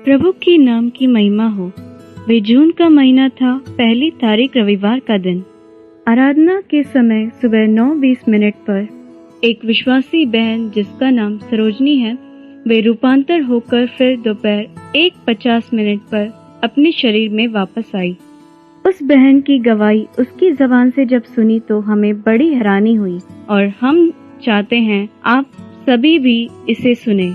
प्रभु की नाम की महिमा हो। वे जून का महीना था, पहली तारीख रविवार का दिन। आराधना के समय सुबह 9:20 पर एक विश्वासी बहन जिसका नाम सरोजनी है, वे रूपांतर होकर फिर दोपहर 1:50 पर अपने शरीर में वापस आई। उस बहन की गवाही उसकी जबान से जब सुनी तो हमें बड़ी हैरानी हुई और हम चाहते हैं आप सभी भी इसे सुने।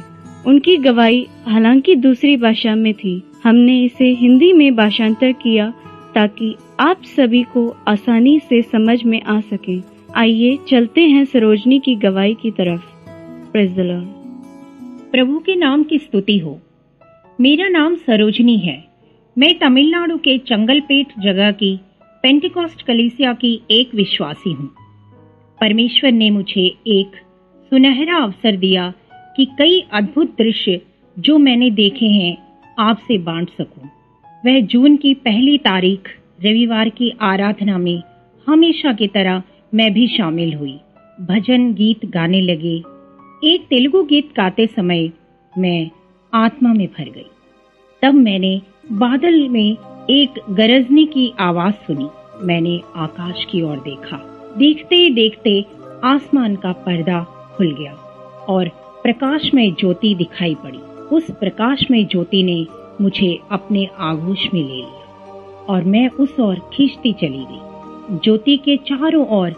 उनकी गवाही हालांकि दूसरी भाषा में थी, हमने इसे हिंदी में भाषांतर किया ताकि आप सभी को आसानी से समझ में आ सके। आइए चलते हैं सरोजनी की गवाही की तरफ। Praise the Lord. प्रभु के नाम की स्तुति हो। मेरा नाम सरोजनी है। मैं तमिलनाडु के चंगलपेट जगह की पेंटिकॉस्ट कलीसिया की एक विश्वासी हूँ। परमेश्वर ने मुझे एक सुनहरा अवसर दिया कि कई अद्भुत दृश्य जो मैंने देखे हैं आपसे बांट सकूं। वह जून की पहली तारीख रविवार की आराधना में हमेशा की तरह मैं भी शामिल हुई। भजन गीत गाने लगे। एक तेलुगु गीत गाते समय मैं आत्मा में भर गई। तब मैंने बादल में एक गरजने की आवाज सुनी। मैंने आकाश की ओर देखा। देखते देखते आसमान का पर्दा खुल गया और प्रकाशमय ज्योति दिखाई पड़ी। उस प्रकाशमय ज्योति ने मुझे अपने आगोश में ले लिया और मैं उस ओर खींचती चली गई। ज्योति के चारों ओर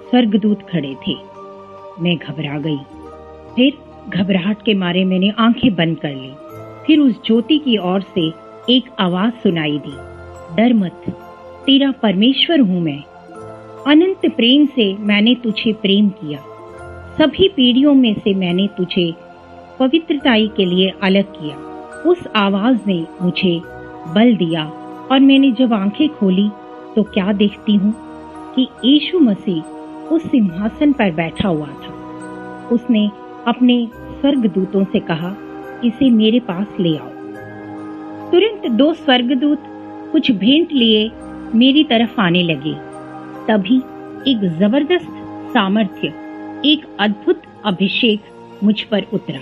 स्वर्गदूत खड़े थे। मैं घबरा गई। फिर घबराहट के मारे मैंने आंखें बंद कर ली। फिर उस ज्योति की ओर से एक आवाज सुनाई दी, डर मत, तेरा परमेश्वर हूं मैं। अनंत प्रेम से मैंने तुझे प्रेम किया। सभी पीढ़ियों में से मैंने तुझे पवित्रताई के लिए अलग किया। उस आवाज ने मुझे बल दिया और मैंने जब आंखें खोली तो क्या देखती हूँ कि यीशु मसीह उस सिंहासन पर बैठा हुआ था। उसने अपने स्वर्गदूतों से कहा, इसे मेरे पास ले आओ। तुरंत 2 स्वर्गदूत कुछ भेंट लिए मेरी तरफ आने लगे। तभी एक जबरदस्त सामर्थ्य, एक अद्भुत अभिषेक मुझ पर उतरा।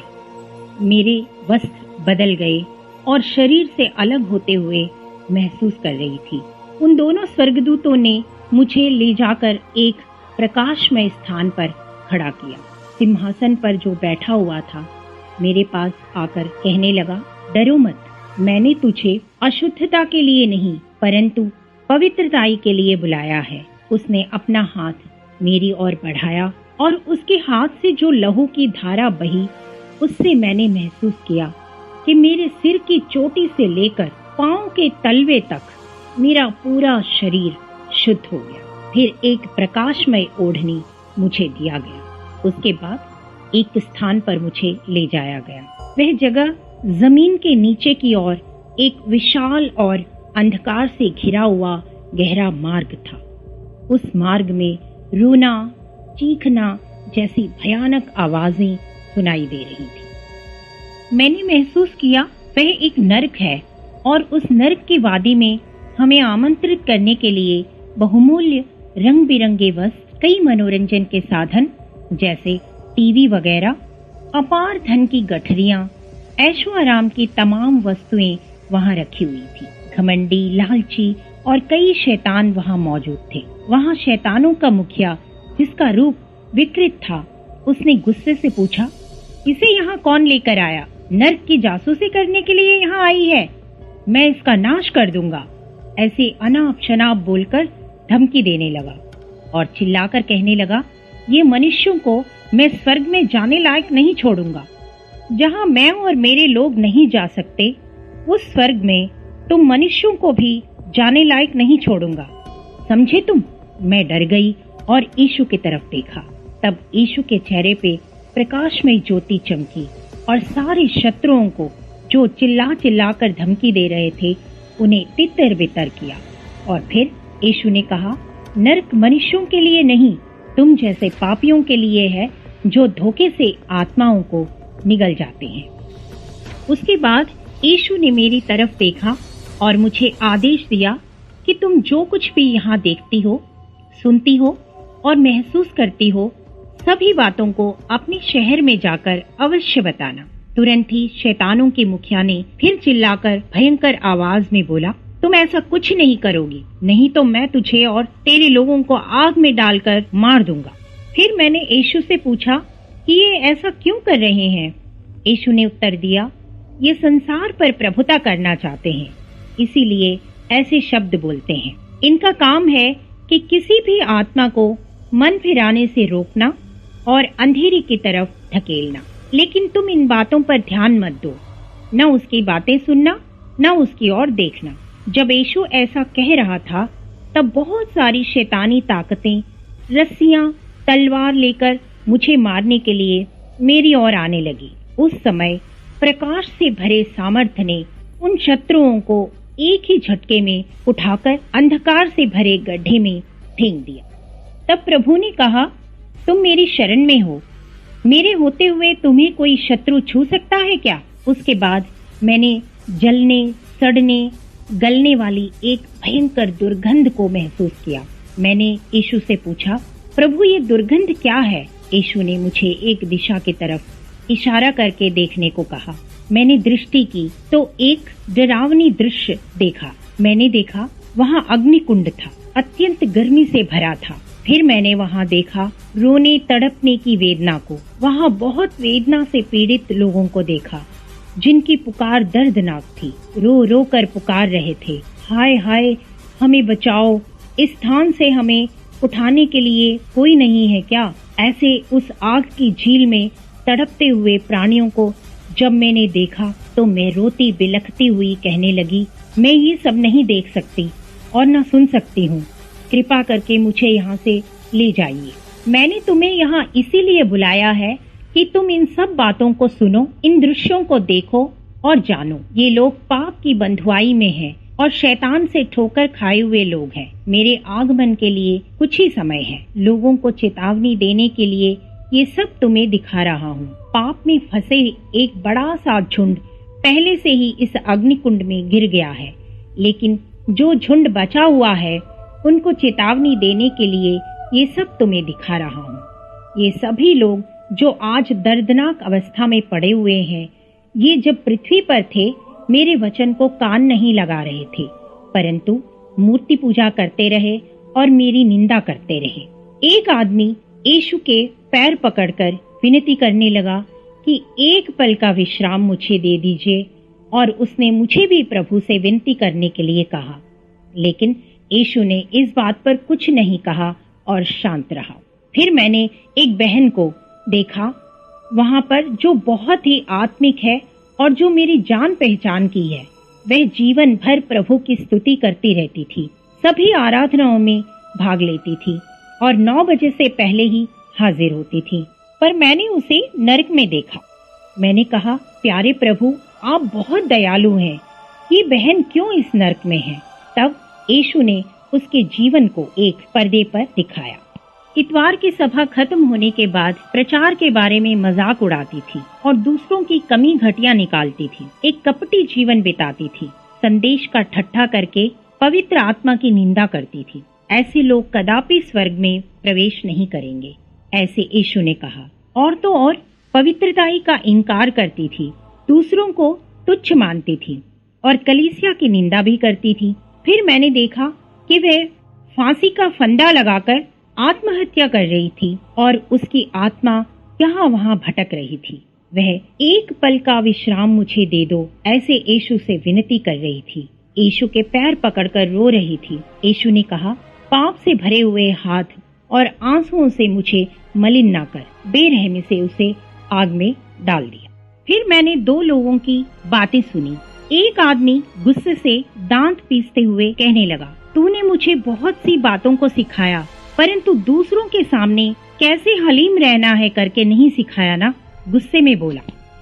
मेरे वस्त्र बदल गए और शरीर से अलग होते हुए महसूस कर रही थी। उन दोनों स्वर्गदूतों ने मुझे ले जाकर एक प्रकाशमय स्थान पर खड़ा किया। सिंहासन पर जो बैठा हुआ था मेरे पास आकर कहने लगा, डरो मत, मैंने तुझे अशुद्धता के लिए नहीं परंतु पवित्रताई के लिए बुलाया है। उसने अपना हाथ मेरी ओर बढ़ाया और उसके हाथ से जो लहू की धारा बही, उससे मैंने महसूस किया कि मेरे सिर की चोटी से लेकर पांव के तलवे तक मेरा पूरा शरीर शुद्ध हो गया। फिर एक प्रकाशमय ओढ़नी मुझे दिया गया। उसके बाद एक स्थान पर मुझे ले जाया गया। वह जगह जमीन के नीचे की ओर एक विशाल और अंधकार से घिरा हुआ गहरा मार्ग था। उस मार्ग में रोना, चीखना जैसी भयानक आवाजें सुनाई दे रही थी। मैंने महसूस किया वह एक नर्क है और उस नर्क की वादी में हमें आमंत्रित करने के लिए बहुमूल्य रंग बिरंगे वस्त्र, कई मनोरंजन के साधन जैसे टीवी वगैरह, अपार धन की गठरियां, ऐशो आराम की तमाम वस्तुएं वहां रखी हुई थी। घमंडी, लालची और कई शैतान वहां मौजूद थे। वहां शैतानों का मुखिया, जिसका रूप विकृत था, उसने गुस्से से पूछा, इसे यहाँ कौन लेकर आया? नर्क की जासूसी करने के लिए यहाँ आई है। मैं इसका नाश कर दूंगा। ऐसे अनाप शनाप बोलकर धमकी देने लगा और चिल्लाकर कहने लगा, ये मनुष्यों को मैं स्वर्ग में जाने लायक नहीं छोड़ूंगा। जहाँ मैं और मेरे लोग नहीं जा सकते, उस स्वर्ग में तुम मनुष्यों को भी जाने लायक नहीं छोड़ूंगा। समझे तुम? मैं डर गई और यीशु की तरफ देखा। तब यीशु के चेहरे पे प्रकाशमय ज्योति चमकी और सारे शत्रुओं को जो चिल्ला चिल्ला कर धमकी दे रहे थे, उन्हें तितर बितर किया। और फिर यीशु ने कहा, नर्क मनुष्यों के लिए नहीं, तुम जैसे पापियों के लिए है जो धोखे से आत्माओं को निगल जाते हैं। उसके बाद यीशु ने मेरी तरफ देखा और मुझे आदेश दिया कि तुम जो कुछ भी यहाँ देखती हो, सुनती हो और महसूस करती हो, सभी बातों को अपने शहर में जाकर अवश्य बताना। तुरंत ही शैतानों के मुखिया ने फिर चिल्लाकर भयंकर आवाज में बोला, तुम ऐसा कुछ नहीं करोगी, नहीं तो मैं तुझे और तेरे लोगों को आग में डालकर मार दूंगा। फिर मैंने यीशु से पूछा कि ये ऐसा क्यों कर रहे हैं? यीशु ने उत्तर दिया, ये संसार पर प्रभुता करना चाहते हैं, इसीलिए ऐसे शब्द बोलते हैं। इनका काम है कि किसी भी आत्मा को मन फिराने से रोकना और अंधेरी की तरफ धकेलना। लेकिन तुम इन बातों पर ध्यान मत दो, न उसकी बातें सुनना, न उसकी ओर देखना। जब यीशु ऐसा कह रहा था, तब बहुत सारी शैतानी ताकतें रस्सियां, तलवार लेकर मुझे मारने के लिए मेरी ओर आने लगी। उस समय प्रकाश से भरे सामर्थ्य ने उन शत्रुओं को एक ही झटके में उठाकर अंधकार से भरे गड्ढे में फेंक दिया। तब प्रभु ने कहा, तुम मेरी शरण में हो, मेरे होते हुए तुम्हें कोई शत्रु छू सकता है क्या? उसके बाद मैंने जलने, सड़ने, गलने वाली एक भयंकर दुर्गंध को महसूस किया। मैंने यीशु से पूछा, प्रभु ये दुर्गंध क्या है? यीशु ने मुझे एक दिशा की तरफ इशारा करके देखने को कहा। मैंने दृष्टि की तो एक डरावनी दृश्य देखा। मैंने देखा वहां अग्निकुंड था, अत्यंत गर्मी से भरा था। फिर मैंने वहां देखा रोने तड़पने की वेदना को। वहां बहुत वेदना से पीड़ित लोगों को देखा, जिनकी पुकार दर्दनाक थी, रो रो कर पुकार रहे थे, हाय हाय हमें बचाओ, इस स्थान से हमें उठाने के लिए कोई नहीं है क्या? ऐसे उस आग की झील में तड़पते हुए प्राणियों को जब मैंने देखा तो मैं रोती बिलखती हुई कहने लगी, मैं ये सब नहीं देख सकती और न सुन सकती हूँ, कृपा करके मुझे यहाँ से ले जाइए। मैंने तुम्हें यहाँ इसीलिए बुलाया है कि तुम इन सब बातों को सुनो, इन दृश्यों को देखो और जानो। ये लोग पाप की बंधुआई में हैं और शैतान से ठोकर खाए हुए लोग हैं। मेरे आगमन के लिए कुछ ही समय है। लोगों को चेतावनी देने के लिए ये सब तुम्हें दिखा रहा हूँ। पाप में फंसे एक बड़ा सा झुंड पहले से ही इस अग्निकुंड में गिर गया है, लेकिन जो झुंड बचा हुआ है उनको चेतावनी देने के लिए ये सब तुम्हें दिखा रहा हूँ। ये सभी लोग जो आज दर्दनाक अवस्था में पड़े हुए हैं, ये जब पृथ्वी पर थे मेरे वचन को कान नहीं लगा रहे थे, परंतु मूर्ति पूजा करते रहे और मेरी निंदा करते रहे। एक आदमी यीशु के पैर पकड़कर विनती करने लगा कि एक पल का विश्राम मुझे दे दीजिए, और उसने मुझे भी प्रभु से विनती करने के लिए कहा। लेकिन यीशु ने इस बात पर कुछ नहीं कहा और शांत रहा। फिर मैंने एक बहन को देखा वहां पर जो बहुत ही आत्मिक है और जो मेरी जान पहचान की है। वह जीवन भर प्रभु की स्तुति करती रहती थी, सभी आराधनाओं में भाग लेती थी और 9 बजे से पहले ही हाजिर होती थी। पर मैंने उसे नरक में देखा। मैंने कहा, प्यारे प्रभु आप बहुत दयालु हैं, ये बहन क्यों इस नरक में है? तब यीशु ने उसके जीवन को एक पर्दे पर दिखाया। इतवार की सभा खत्म होने के बाद प्रचार के बारे में मजाक उड़ाती थी और दूसरों की कमी घटिया निकालती थी। एक कपटी जीवन बिताती थी, संदेश का ठट्ठा करके पवित्र आत्मा की निंदा करती थी। ऐसे लोग कदापि स्वर्ग में प्रवेश नहीं करेंगे, ऐसे यीशु ने कहा। और तो और पवित्रताई का इनकार करती थी, दूसरों को तुच्छ मानती थी और कलीसिया की निंदा भी करती थी। फिर मैंने देखा कि वह फांसी का फंदा लगाकर आत्महत्या कर रही थी और उसकी आत्मा यहाँ वहाँ भटक रही थी। वह एक पल का विश्राम मुझे दे दो, ऐसे यीशु से विनती कर रही थी। यीशु के पैर पकड़कर रो रही थी। यीशु ने कहा, पाप से भरे हुए हाथ और आंसुओं से मुझे मलिन ना कर। बेरहमी से उसे आग में डाल दिया। फिर मैंने 2 लोगों की बातें सुनी। एक आदमी गुस्से से दांत पीसते हुए कहने लगा, तूने मुझे बहुत सी बातों को सिखाया, परंतु दूसरों के सामने कैसे हलीम रहना है करके नहीं सिखाया ना। गुस्से में बोला।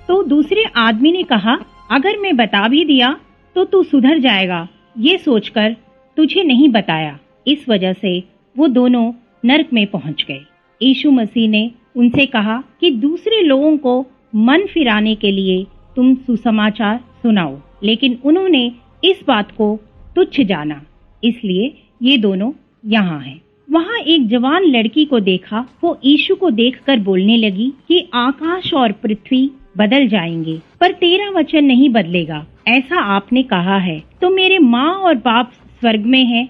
तो दूसरे आदमी ने कहा, अगर मैं बता भी दिया तो तू सुधर जाएगा, ये सोचकर तुझे नहीं बताया। इस वजह से वो दोनों नरक में पहुंच गए। यीशु मसीह ने उनसे कहा कि दूसरे लोगों को मन फिराने के लिए तुम सुसमाचार सुनाओ, लेकिन उन्होंने इस बात को तुच्छ जाना, इसलिए ये दोनों यहाँ हैं। वहाँ एक जवान लड़की को देखा। वो यीशु को देखकर बोलने लगी कि आकाश और पृथ्वी बदल जाएंगे पर तेरा वचन नहीं बदलेगा। ऐसा आपने कहा है। तो मेरे माँ और बाप स्वर्ग में हैं,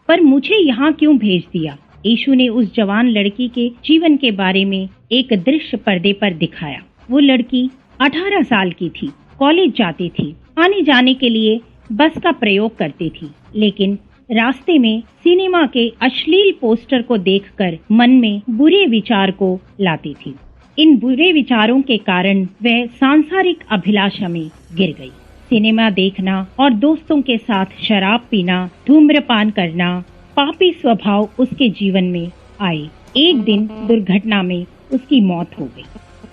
पर मुझे यहाँ क्यों भेज दिया? यीशु ने उस जवान लड़की के जीवन के बारे में एक दृश्य पर्दे पर दिखाया। वो लड़की 18 साल की थी, कॉलेज जाती थी, आने जाने के लिए बस का प्रयोग करती थी, लेकिन रास्ते में सिनेमा के अश्लील पोस्टर को देखकर मन में बुरे विचार को लाती थी। इन बुरे विचारों के कारण वह सांसारिक अभिलाषा में गिर गई। सिनेमा देखना और दोस्तों के साथ शराब पीना, धूम्रपान करना, पापी स्वभाव उसके जीवन में आए। एक दिन दुर्घटना में उसकी मौत हो गई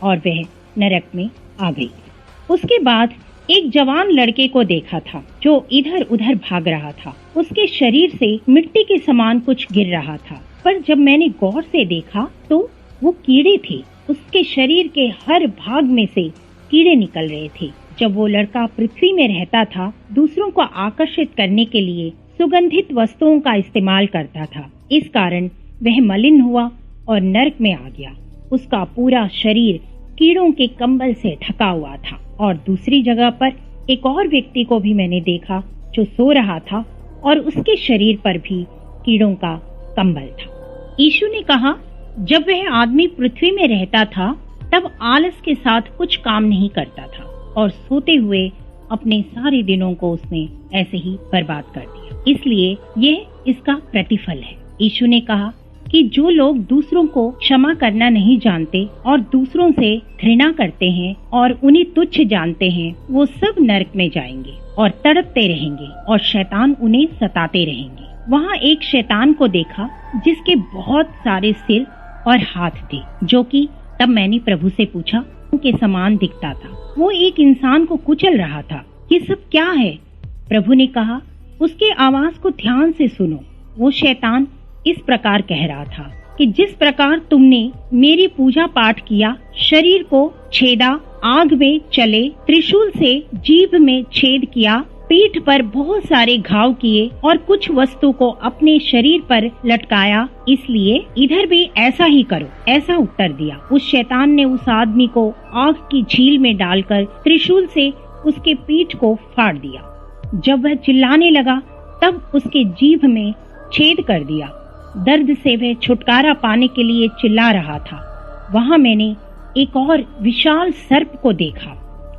और वह नरक में आ गई। उसके बाद एक जवान लड़के को देखा था जो इधर उधर भाग रहा था। उसके शरीर से मिट्टी के समान कुछ गिर रहा था, पर जब मैंने गौर से देखा तो वो कीड़े थे। उसके शरीर के हर भाग में से कीड़े निकल रहे थे। जब वो लड़का पृथ्वी में रहता था, दूसरों को आकर्षित करने के लिए सुगंधित वस्तुओं का इस्तेमाल करता था। इस कारण वह मलिन हुआ और नरक में आ गया। उसका पूरा शरीर कीड़ों के कंबल से ढका हुआ था। और दूसरी जगह पर एक और व्यक्ति को भी मैंने देखा जो सो रहा था और उसके शरीर पर भी कीड़ों का कंबल था। यीशु ने कहा, जब वह आदमी पृथ्वी में रहता था तब आलस के साथ कुछ काम नहीं करता था और सोते हुए अपने सारे दिनों को उसने ऐसे ही बर्बाद कर दिया। इसलिए यह इसका प्रतिफल है। यीशु ने कहा कि जो लोग दूसरों को क्षमा करना नहीं जानते और दूसरों से घृणा करते हैं और उन्हें तुच्छ जानते हैं, वो सब नरक में जाएंगे और तड़पते रहेंगे और शैतान उन्हें सताते रहेंगे। वहाँ एक शैतान को देखा जिसके बहुत सारे सिर और हाथ थे, जो कि तब मैंने प्रभु से पूछा के समान दिखता था। वो एक इंसान को कुचल रहा था। ये सब क्या है? प्रभु ने कहा, उसके आवाज को ध्यान से सुनो। वो शैतान इस प्रकार कह रहा था कि जिस प्रकार तुमने मेरी पूजा पाठ किया, शरीर को छेदा, आग में चले, त्रिशूल से जीभ में छेद किया, पीठ पर बहुत सारे घाव किए और कुछ वस्तु को अपने शरीर पर लटकाया, इसलिए इधर भी ऐसा ही करो। ऐसा उत्तर दिया। उस शैतान ने उस आदमी को आग की झील में डालकर त्रिशूल से उसके पीठ को फाड़ दिया। जब वह चिल्लाने लगा तब उसके जीभ में छेद कर दिया। दर्द से वह छुटकारा पाने के लिए चिल्ला रहा था। वहाँ मैंने एक और विशाल सर्प को देखा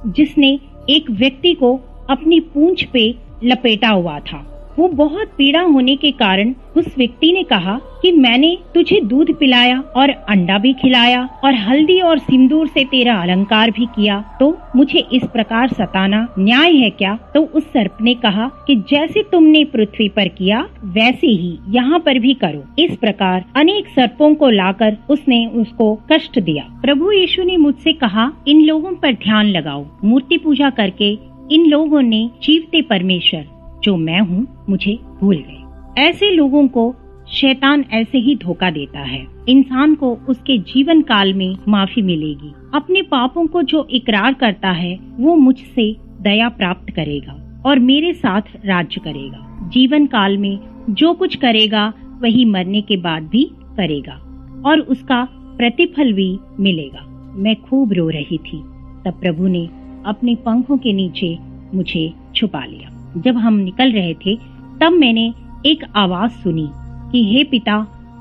जिसने एक व्यक्ति को अपनी पूंछ पे लपेटा हुआ था। वो बहुत पीड़ा होने के कारण उस व्यक्ति ने कहा कि मैंने तुझे दूध पिलाया और अंडा भी खिलाया और हल्दी और सिंदूर से तेरा अलंकार भी किया, तो मुझे इस प्रकार सताना न्याय है क्या? तो उस सर्प ने कहा कि जैसे तुमने पृथ्वी पर किया वैसे ही यहाँ पर भी करो। इस प्रकार अनेक सर्पों को लाकर उसने उसको कष्ट दिया। प्रभु यीशु ने मुझसे कहा, इन लोगों पर ध्यान लगाओ। मूर्ति पूजा करके इन लोगों ने जीवते परमेश्वर जो मैं हूँ मुझे भूल गए। ऐसे लोगों को शैतान ऐसे ही धोखा देता है। इंसान को उसके जीवन काल में माफी मिलेगी। अपने पापों को जो इकरार करता है वो मुझसे दया प्राप्त करेगा और मेरे साथ राज्य करेगा। जीवन काल में जो कुछ करेगा वही मरने के बाद भी करेगा और उसका प्रतिफल भी मिलेगा। मैं खूब रो रही थी। तब प्रभु ने अपने पंखों के नीचे मुझे छुपा लिया। जब हम निकल रहे थे तब मैंने एक आवाज सुनी कि हे पिता,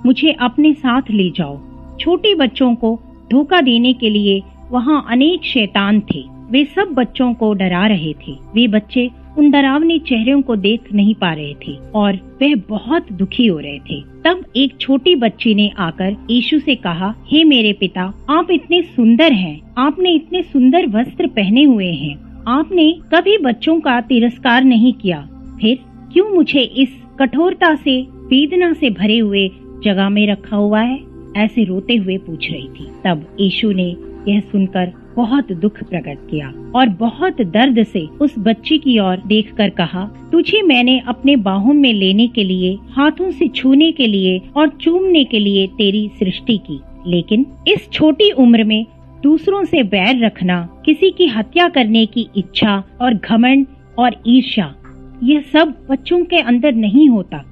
मुझे अपने साथ ले जाओ। छोटे बच्चों को धोखा देने के लिए वहाँ अनेक शैतान थे। वे सब बच्चों को डरा रहे थे। वे बच्चे उन डरावने चेहरों को देख नहीं पा रहे थे और वह बहुत दुखी हो रहे थे। तब एक छोटी बच्ची ने आकर यीशु से कहा, हे मेरे पिता, आप इतने सुंदर हैं। आपने इतने सुंदर वस्त्र पहने हुए हैं। आपने कभी बच्चों का तिरस्कार नहीं किया, फिर क्यों मुझे इस कठोरता से, वेदना से भरे हुए जगह में रखा हुआ है? ऐसे रोते हुए पूछ रही थी। तब यीशु ने यह सुनकर बहुत दुख प्रकट किया और बहुत दर्द से उस बच्ची की ओर देखकर कहा, तुझे मैंने अपने बाहों में लेने के लिए, हाथों से छूने के लिए और चूमने के लिए तेरी सृष्टि की, लेकिन इस छोटी उम्र में दूसरों से बैर रखना, किसी की हत्या करने की इच्छा और घमंड और ईर्ष्या, यह सब बच्चों के अंदर नहीं होता।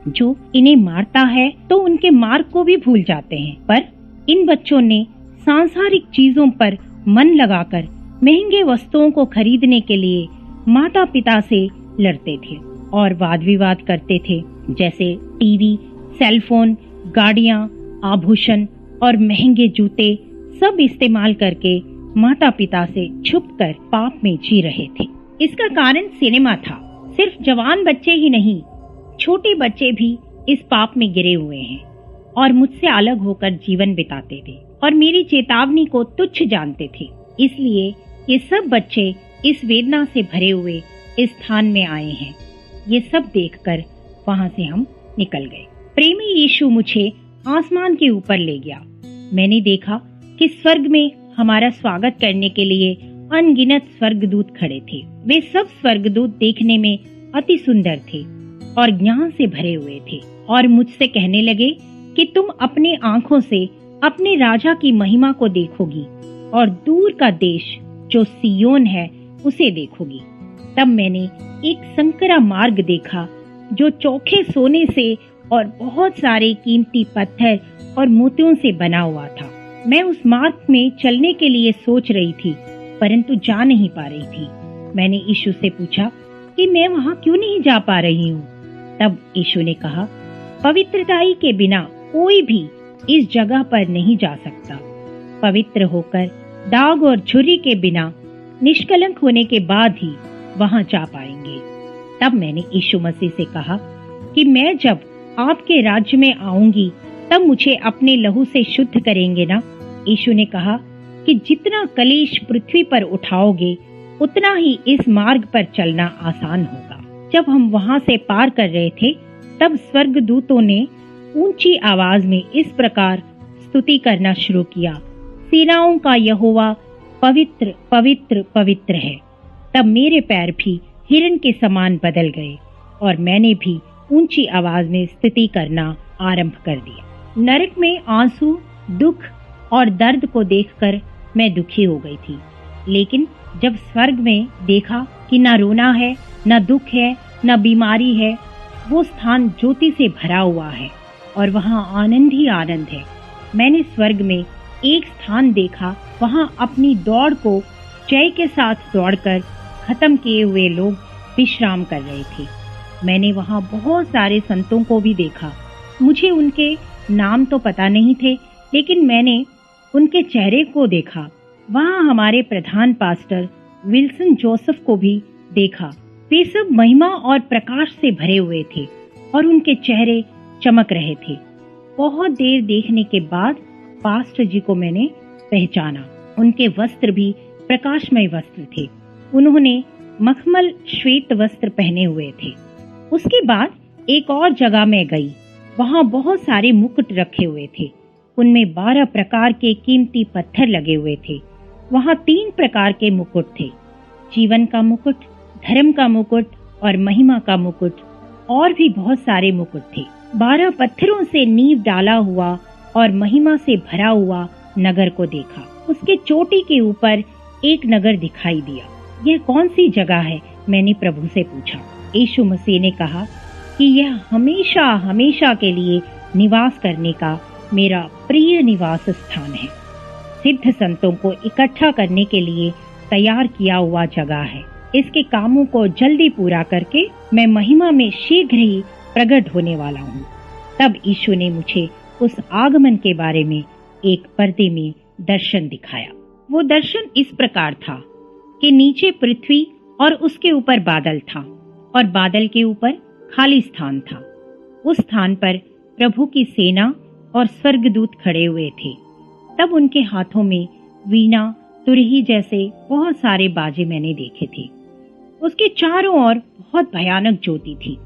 जो इन्हें मारता है तो उनके मार्ग को भी भूल जाते हैं। पर इन बच्चों ने सांसारिक चीजों पर मन लगाकर महंगे वस्तुओं को खरीदने के लिए माता पिता से लड़ते थे और वाद विवाद करते थे, जैसे टीवी, सेलफोन, गाड़ियां, आभूषण और महंगे जूते सब इस्तेमाल करके माता पिता से छुपकर पाप में जी रहे थे। इसका कारण सिनेमा था। सिर्फ जवान बच्चे ही नहीं, छोटे बच्चे भी इस पाप में गिरे हुए हैं और मुझसे अलग होकर जीवन बिताते थे और मेरी चेतावनी को तुच्छ जानते थे। इसलिए ये सब बच्चे इस वेदना से भरे हुए इस स्थान में आए हैं। ये सब देखकर वहां से हम निकल गए। प्रेमी यीशु मुझे आसमान के ऊपर ले गया। मैंने देखा कि स्वर्ग में हमारा स्वागत करने के लिए अनगिनत स्वर्गदूत खड़े थे। वे सब स्वर्गदूत देखने में अति सुंदर थे और ज्ञान से भरे हुए थे और मुझसे कहने लगे कि तुम अपने आंखों से अपने राजा की महिमा को देखोगी और दूर का देश जो सियोन है उसे देखोगी। तब मैंने एक संकरा मार्ग देखा जो चोखे सोने से और बहुत सारे कीमती पत्थर और मोतियों से बना हुआ था। मैं उस मार्ग में चलने के लिए सोच रही थी, परंतु जा नहीं पा रही थी। मैंने यीशु से पूछा कि मैं वहां क्यों नहीं जा पा रही हूँ। तब यीशु ने कहा, पवित्रताई के बिना कोई भी इस जगह पर नहीं जा सकता। पवित्र होकर दाग और झुर्री के बिना निष्कलंक होने के बाद ही वहां जा पाएंगे। तब मैंने यीशु मसीह से कहा कि मैं जब आपके राज्य में आऊंगी तब मुझे अपने लहू से शुद्ध करेंगे ना। यीशु ने कहा कि जितना कलेश पृथ्वी पर उठाओगे उतना ही इस मार्ग पर चलना आसान होगा। जब हम वहां से पार कर रहे थे तब स्वर्गदूतों ने ऊंची आवाज में इस प्रकार स्तुति करना शुरू किया, सेनाओं का यहोवा पवित्र पवित्र पवित्र है। तब मेरे पैर भी हिरण के समान बदल गए और मैंने भी ऊंची आवाज में स्तुति करना आरंभ कर दिया। नरक में आंसू, दुख और दर्द को देखकर मैं दुखी हो गई थी, लेकिन जब स्वर्ग में देखा कि न रोना है, न दुख है, न बीमारी है, वो स्थान ज्योति से भरा हुआ है और वहाँ आनंद ही आनंद है। मैंने स्वर्ग में एक स्थान देखा, वहाँ अपनी दौड़ को जय के साथ दौड़कर खत्म किए हुए लोग विश्राम कर रहे थे। मैंने वहाँ बहुत सारे संतों को भी देखा। मुझे उनके नाम तो पता नहीं थे, लेकिन मैंने उनके चेहरे को देखा। वहाँ हमारे प्रधान पास्टर विल्सन जोसेफ को भी देखा। वे सब महिमा और प्रकाश से भरे हुए थे और उनके चेहरे चमक रहे थे। बहुत देर देखने के बाद पास्टर जी को मैंने पहचाना। उनके वस्त्र भी प्रकाशमय वस्त्र थे। उन्होंने मखमल श्वेत वस्त्र पहने हुए थे। उसके बाद एक और जगह में गई। वहाँ बहुत सारे मुकुट रखे हुए थे। उनमें 12 प्रकार के कीमती पत्थर लगे हुए थे। वहाँ 3 प्रकार के मुकुट थे, जीवन का मुकुट, धर्म का मुकुट और महिमा का मुकुट, और भी बहुत सारे मुकुट थे। 12 पत्थरों से नींव डाला हुआ और महिमा से भरा हुआ नगर को देखा। उसके चोटी के ऊपर एक नगर दिखाई दिया। यह कौन सी जगह है? मैंने प्रभु से पूछा। यीशु मसीह ने कहा कि यह हमेशा हमेशा के लिए निवास करने का मेरा प्रिय निवास स्थान है। सिद्ध संतों को इकट्ठा करने के लिए तैयार किया हुआ जगह है। इसके कामों को जल्दी पूरा करके मैं महिमा में शीघ्र ही प्रकट होने वाला हूँ। तब यीशु ने मुझे उस आगमन के बारे में एक पर्दे में दर्शन दिखाया। वो दर्शन इस प्रकार था कि नीचे पृथ्वी और उसके ऊपर बादल था और बादल के ऊपर खाली स्थान था। उस स्थान पर प्रभु की सेना और स्वर्गदूत खड़े हुए थे। तब उनके हाथों में वीणा, तुरही जैसे बहुत सारे बाजे मैंने देखे थे। उसके चारों ओर बहुत भयानक ज्योति थी।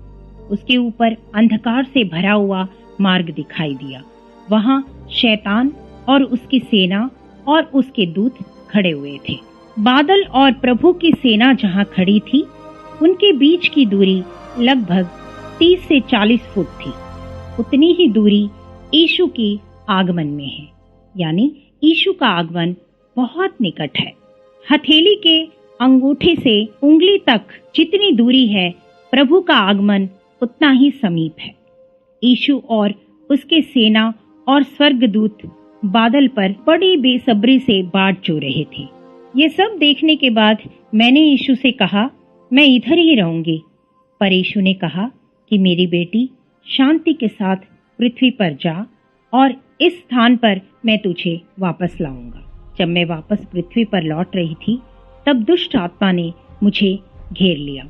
उसके ऊपर अंधकार से भरा हुआ मार्ग दिखाई दिया। वहां शैतान और उसकी सेना और उसके दूत खड़े हुए थे। बादल और प्रभु की सेना जहां खड़ी थी, उनके बीच की दूरी लगभग 30 से 40 फुट थी। उतनी ही दूरी यीशु की आगमन में है, यानी यीशु का आगमन बहुत निकट है। हथेली के अंगूठे से उंगली तक जितनी दूरी है, प्रभु का आगमन उतना ही समीप है। यीशु और उसके सेना और स्वर्गदूत बादल पर बड़ी बेसब्री से बाट जो रहे थे। ये सब देखने के बाद मैंने यीशु से कहा, मैं इधर ही रहूंगी। पर यीशु ने कहा कि मेरी बेटी, शांति के साथ पृथ्वी पर जा और इस स्थान पर मैं तुझे वापस लाऊंगा। जब मैं वापस पृथ्वी पर लौट रही थी, तब दुष्ट आत्मा ने मुझे घेर लिया।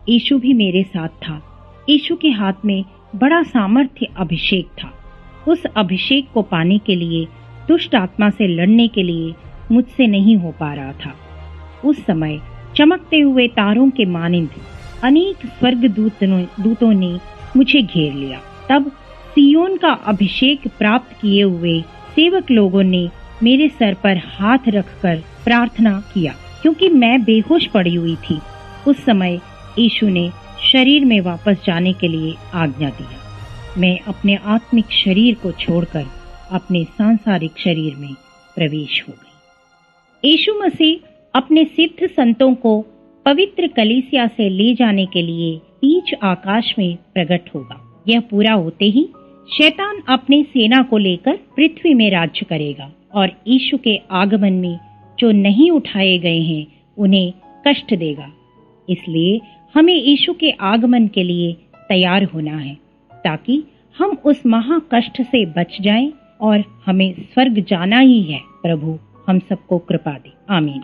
यीशु भी मेरे साथ था। यीशु के हाथ में बड़ा सामर्थ्य अभिषेक था। उस अभिषेक को पाने के लिए, दुष्ट आत्मा से लड़ने के लिए मुझसे नहीं हो पा रहा था। उस समय चमकते हुए तारों के मानिंद अनेक स्वर्गदूतों ने मुझे घेर लिया। तब सियोन का अभिषेक प्राप्त किए हुए सेवक लोगों ने मेरे सर पर हाथ रखकर प्रार्थना किया, क्योंकि मैं बेहोश पड़ी हुई थी। उस समय यीशु ने शरीर में वापस जाने के लिए आज्ञा दिया। मैं अपने आत्मिक शरीर को छोड़कर अपने सांसारिक शरीर में प्रवेश हो गई। यीशु मसीह अपने सिद्ध संतों को पवित्र कलीसिया से ले जाने के लिए बीच आकाश में प्रकट होगा। यह पूरा होते ही शैतान अपने सेना को लेकर पृथ्वी में राज्य करेगा और यीशु के आगमन में जो नहीं उठाए गए हैं उन्हें कष्ट देगा। इसलिए हमें यीशु के आगमन के लिए तैयार होना है, ताकि हम उस महा कष्ट से बच जाएं और हमें स्वर्ग जाना ही है। प्रभु हम सबको कृपा दे। आमीन।